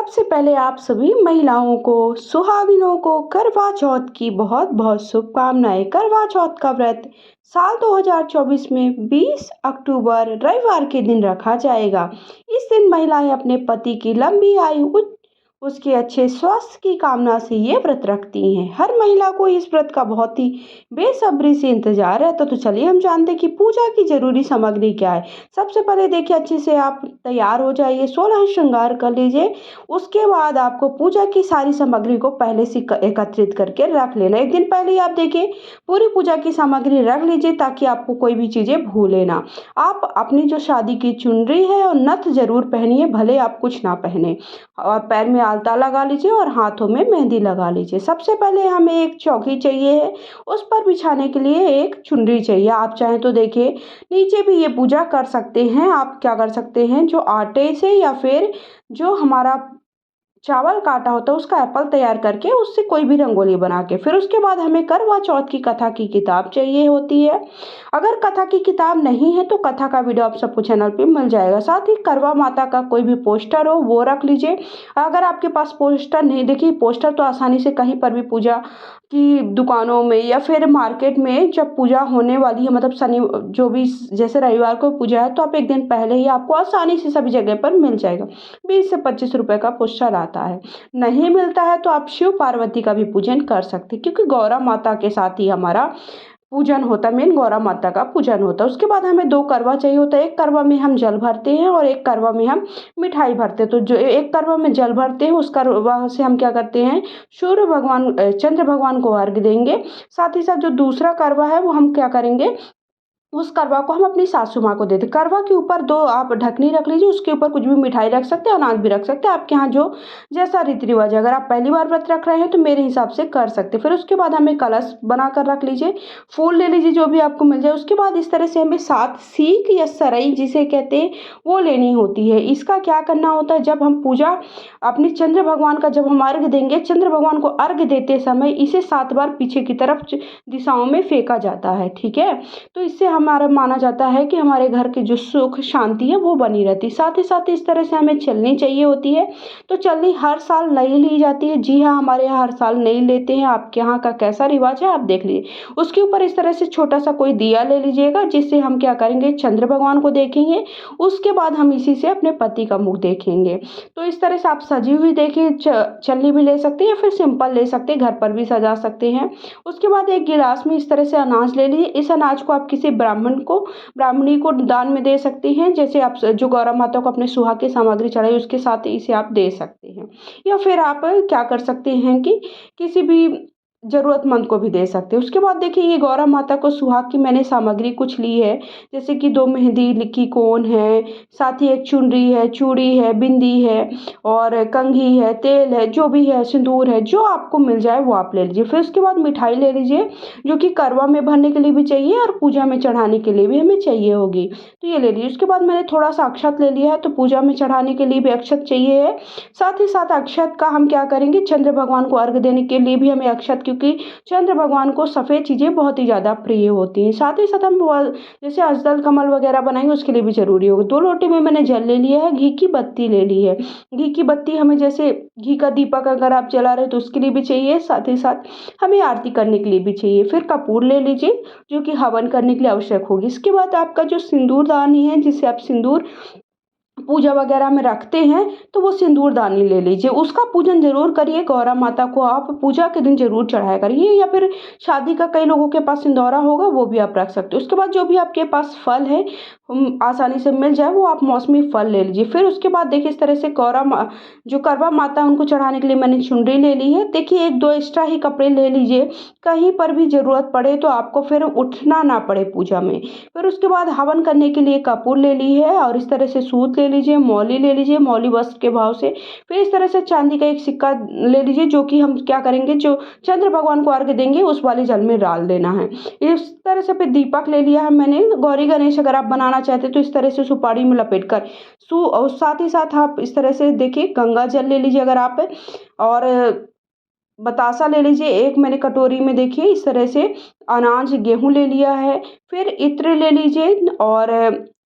सबसे पहले आप सभी महिलाओं को, सुहागिनों को करवा चौथ की बहुत-बहुत शुभकामनाएँ। करवा चौथ का व्रत साल 2024 में 20 अक्टूबर रविवार के दिन रखा जाएगा। इस दिन महिलाएँ अपने पति की लंबी आयु, उसके अच्छे स्वास्थ्य की कामना से ये व्रत रखती हैं। हर महिला को इस व्रत का बहुत ही बेसब्री से इंतज़ार रहता है। तो चलिए हम जानते हैं कि पूजा की ज़रूरी सामग्री क्या है। सबसे पहले देखिए, अच्छे से आप तैयार हो जाइए, 16 श्रृंगार कर लीजिए। उसके बाद आपको पूजा की सारी सामग्री को पहले से एकत्रित करके रख लेना। एक दिन पहले ही आप देखिए पूरी पूजा की सामग्री रख लीजिए, ताकि आपको कोई भी चीज़ें भूले ना। आप अपनी जो शादी की चुनरी है और नथ ज़रूर पहनिए, भले आप कुछ ना पहने। और पैर में आलता लगा लीजिए और हाथों में मेहंदी लगा लीजिए। सबसे पहले हमें एक चौकी चाहिए है, उस पर बिछाने के लिए एक चुनरी चाहिए। आप चाहें तो देखिए नीचे भी ये पूजा कर सकते हैं। आप क्या कर सकते हैं, जो आटे से या फिर जो हमारा चावल का आटा होता है उसका एप्पल तैयार करके उससे कोई भी रंगोली बना के, फिर उसके बाद हमें करवा चौथ की कथा की किताब चाहिए होती है। अगर कथा की किताब नहीं है तो कथा का वीडियो आप सबको चैनल पे मिल जाएगा। साथ ही करवा माता का कोई भी पोस्टर हो वो रख लीजिए। अगर आपके पास पोस्टर नहीं, देखिए पोस्टर तो आसानी से कहीं पर भी पूजा की दुकानों में या फिर मार्केट में जब पूजा होने वाली है, मतलब शनि जो भी, जैसे रविवार को पूजा है तो आप एक दिन पहले ही आपको आसानी से सभी जगह पर मिल जाएगा। 20 से 25 रुपए का पोस्टर आता है। नहीं मिलता है तो आप शिव पार्वती का भी पूजन कर सकते हैं, क्योंकि गौरा माता के साथ ही हमारा पूजन होता है। मेन गौरा माता का पूजन होता है। उसके बाद हमें 2 करवा चाहिए होता है। एक करवा में हम जल भरते हैं और एक करवा में हम मिठाई भरते हैं। तो जो एक करवा में जल भरते हैं, उस करवा से हम क्या करते हैं, सूर्य भगवान चंद्र भगवान को अर्घ देंगे। साथ ही साथ जो दूसरा करवा है वो हम क्या करेंगे, उस करवा को हम अपनी सासू माँ को देते। करवा के ऊपर 2 आप ढकनी रख लीजिए, उसके ऊपर कुछ भी मिठाई रख सकते हैं, अनाज भी रख सकते हैं, आपके यहाँ जो जैसा रीति रिवाज है। अगर आप पहली बार व्रत रख रहे हैं तो मेरे हिसाब से कर सकते हैं। फिर उसके बाद हमें कलश बनाकर रख लीजिए, फूल ले लीजिए जो भी आपको मिल जाए। उसके बाद इस तरह से हमें 7 सीख या सरई जिसे कहते हैं वो लेनी होती है। इसका क्या करना होता है, जब हम पूजा अपने चंद्र भगवान का जब हम अर्घ देंगे, चंद्र भगवान को अर्घ देते समय इसे 7 बार पीछे की तरफ दिशाओं में फेंका जाता है। ठीक है, तो इससे हमारा माना जाता है कि हमारे घर की जो सुख शांति है वो बनी रहती है। साथ ही साथ इस तरह से हमें चलनी चाहिए होती है। तो चलनी हर साल नई ली जाती है। जी हाँ, हमारे यहाँ हर साल नई लेते हैं। आपके यहाँ का कैसा रिवाज है आप देख लीजिए। उसके ऊपर इस तरह से छोटा सा कोई दिया ले लीजिएगा, जिससे हम क्या करेंगे, चंद्र भगवान को देखेंगे। उसके बाद हम इसी से अपने पति का मुख देखेंगे। तो इस तरह से आप सजी हुई देखिए चलनी भी ले सकते हैं या फिर सिंपल ले सकते हैं, घर पर भी सजा सकते हैं। उसके बाद एक गिलास में इस तरह से अनाज ले लीजिए। इस अनाज को आप किसी ब्राह्मणी को दान में दे सकते हैं। जैसे आप जो गौरा माता को अपने सुहाग की सामग्री चढ़ाई उसके साथ इसे आप दे सकते हैं। या फिर आप क्या कर सकते हैं कि किसी भी ज़रूरतमंद को भी दे सकते हैं। उसके बाद देखिए, ये गौरा माता को सुहाग की मैंने सामग्री कुछ ली है, जैसे कि 2 मेहंदी की कोन है, साथ ही एक चुनरी है, चूड़ी है, बिंदी है और कंघी है, तेल है, जो भी है, सिंदूर है, जो आपको मिल जाए वो आप ले लीजिए। फिर उसके बाद मिठाई ले लीजिए, जो कि करवा में भरने के लिए भी चाहिए और पूजा में चढ़ाने के लिए भी हमें चाहिए होगी, तो ये ले लीजिए। उसके बाद मैंने थोड़ा सा अक्षत ले लिया है, तो पूजा में चढ़ाने के लिए भी अक्षत चाहिए है। साथ ही साथ अक्षत का हम क्या करेंगे, चंद्र भगवान को अर्घ देने के लिए भी हमें अक्षत, क्योंकि चंद्र भगवान को सफ़ेद चीज़ें बहुत ही ज़्यादा प्रिय होती हैं। साथ ही साथ हम जैसे अष्टदल कमल वगैरह बनाएंगे उसके लिए भी ज़रूरी होगा। 2 लोटे में मैंने जल ले लिया है, घी की बत्ती ले ली है। घी की बत्ती हमें, जैसे घी का दीपक अगर आप जला रहे हैं तो उसके लिए भी चाहिए, साथ ही साथ हमें आरती करने के लिए भी चाहिए। फिर कपूर ले लीजिए, जो कि हवन करने के लिए आवश्यक होगी। इसके बाद आपका जो सिंदूरदानी है, जिसे आप सिंदूर पूजा वगैरह में रखते हैं, तो वो सिंदूरदानी ले लीजिए। उसका पूजन जरूर करिए। गौरा माता को आप पूजा के दिन जरूर चढ़ाया करिए, या फिर शादी का कई लोगों के पास सिंदूरा होगा वो भी आप रख सकते हो। उसके बाद जो भी आपके पास फल है आसानी से मिल जाए वो आप मौसमी फल ले लीजिए। फिर उसके बाद देखिए, इस तरह से जो करवा माता उनको चढ़ाने के लिए मैंने चुनरी ले ली है। देखिए, 1-2 एक्स्ट्रा ही कपड़े ले लीजिए, कहीं पर भी ज़रूरत पड़े तो आपको फिर उठना ना पड़े पूजा में। फिर उसके बाद हवन करने के लिए कपूर ले ली है, और इस तरह से सूत ले लीजिए, मौली ले लीजिए, मौली वस्त्र के भाव से। फिर इस तरह से चांदी का एक सिक्का ले लीजिए, जो कि हम क्या करेंगे, जो चंद्र भगवान को अर्घ देंगे उस वाले जल में डाल देना है। इस तरह से फिर दीपक ले लिया है मैंने। गौरी गणेश अगर आप बनाना चाहते हैं तो इस तरह से सुपारी में लपेट कर और साथ ही साथ आप इस तरह से देखिए गंगा जल ले लीजिए अगर आप, और बतासा ले लीजिए एक मैंने कटोरी में। देखिए, इस तरह से अनाज गेहूँ ले लिया है। फिर इत्र ले लीजिए और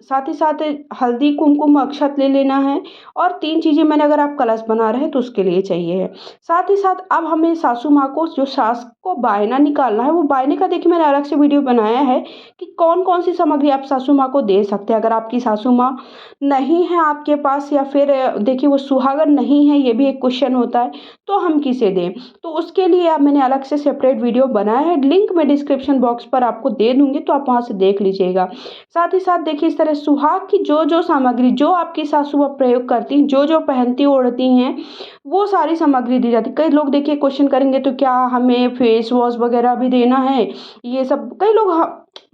साथ ही साथ हल्दी, कुमकुम, अक्षत ले लेना है और 3 चीज़ें मैंने, अगर आप कलश बना रहे हैं तो उसके लिए चाहिए है। साथ ही साथ अब हमें सासू माँ को, जो सास को बायना निकालना है, वो बायने का देखिए मैंने अलग से वीडियो बनाया है कि कौन-कौन सी सामग्री आप सासू माँ को दे सकते हैं। अगर आपकी सासू माँ नहीं है आपके पास, या फिर देखिए वो सुहागन नहीं है, ये भी एक क्वेश्चन होता है, तो हम किसे दें? तो उसके लिए अब मैंने अलग से सेपरेट वीडियो बनाया है, लिंक मैं डिस्क्रिप्शन बॉक्स पर आपको दे दूँगी, तो आप वहाँ से देख लीजिएगा। साथ ही साथ देखिए इस तरह सुहाग की जो-जो सामग्री, जो आपकी सासू अब प्रयोग करती हैं, जो-जो पहनती ओढ़ती हैं, वो सारी सामग्री दी जाती है। कई लोग देखिए क्वेश्चन करेंगे, तो क्या हमें फेस वॉश वगैरह भी देना है? ये सब कई लोग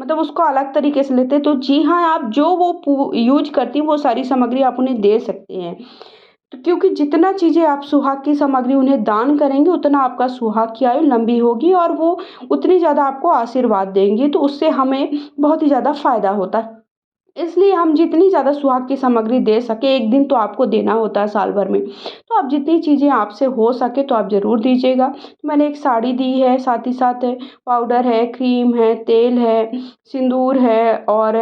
मतलब उसको अलग तरीके से लेते हैं। तो जी हाँ, आप जो वो यूज़ करती हैं, वो सारी सामग्री आप उन्हें दे सकते हैं। तो क्योंकि जितना चीज़ें आप सुहाग की सामग्री उन्हें दान करेंगे, उतना आपका सुहाग की आयु लंबी होगी और वो उतनी ज़्यादा आपको आशीर्वाद देंगी। तो उससे हमें बहुत ही ज़्यादा फ़ायदा होता है। इसलिए हम जितनी ज़्यादा सुहाग की सामग्री दे सकें, 1 दिन तो आपको देना होता है साल भर में। तो आप जितनी चीज़ें आपसे हो सके तो आप ज़रूर दीजिएगा। तो मैंने एक साड़ी दी है, साथ ही साथ पाउडर है, क्रीम है, तेल है, सिंदूर है और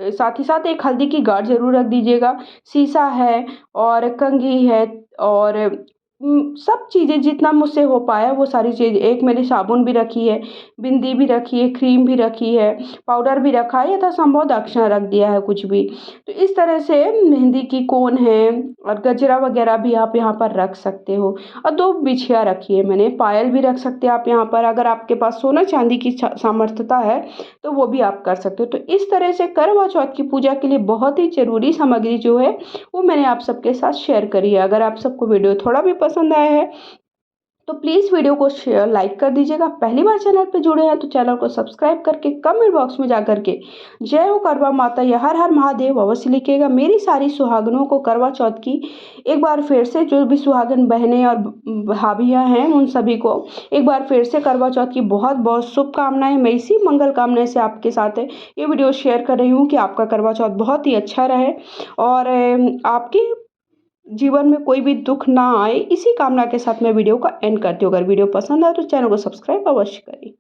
साथ ही साथ एक हल्दी की गाँठ ज़रूर रख दीजिएगा। शीशा है और कंघी है और सब चीज़ें जितना मुझसे हो पाया वो सारी चीज़, एक मैंने साबुन भी रखी है, बिंदी भी रखी है, क्रीम भी रखी है, पाउडर भी रखा है, यथासंभव दक्षिणा रख दिया है कुछ भी। तो इस तरह से मेहंदी की कोन है और गजरा वगैरह भी आप यहाँ पर रख सकते हो और 2 बिछिया रखी है मैंने, पायल भी रख सकते हैं आप यहाँ पर। अगर आपके पास सोना चांदी की सामर्थ्यता है तो वो भी आप कर सकते हो। तो इस तरह से करवा चौथ की पूजा के लिए बहुत ही ज़रूरी सामग्री जो है वो मैंने आप सबके साथ शेयर करी है। अगर आप सबको वीडियो थोड़ा भी पसंद आया है तो प्लीज़ वीडियो को शेयर लाइक कर दीजिएगा। पहली बार चैनल पे जुड़े हैं तो चैनल को सब्सक्राइब करके कमेंट बॉक्स में जा कर के जय हो करवा माता या हर हर महादेव अवश्य लिखिएगा। मेरी सारी सुहागनों को करवा चौथ की एक बार फिर से, जो भी सुहागन बहनें और भाभियाँ हैं उन सभी को एक बार फिर से करवा चौथ की बहुत बहुत शुभकामनाएं। मैं इसी मंगल कामना से आपके साथ ये वीडियो शेयर कर रही हूँ कि आपका करवा चौथ बहुत ही अच्छा रहे और आपकी जीवन में कोई भी दुख ना आए, इसी कामना के साथ मैं वीडियो का एंड करती हूँ। अगर वीडियो पसंद आए तो चैनल को सब्सक्राइब अवश्य करें।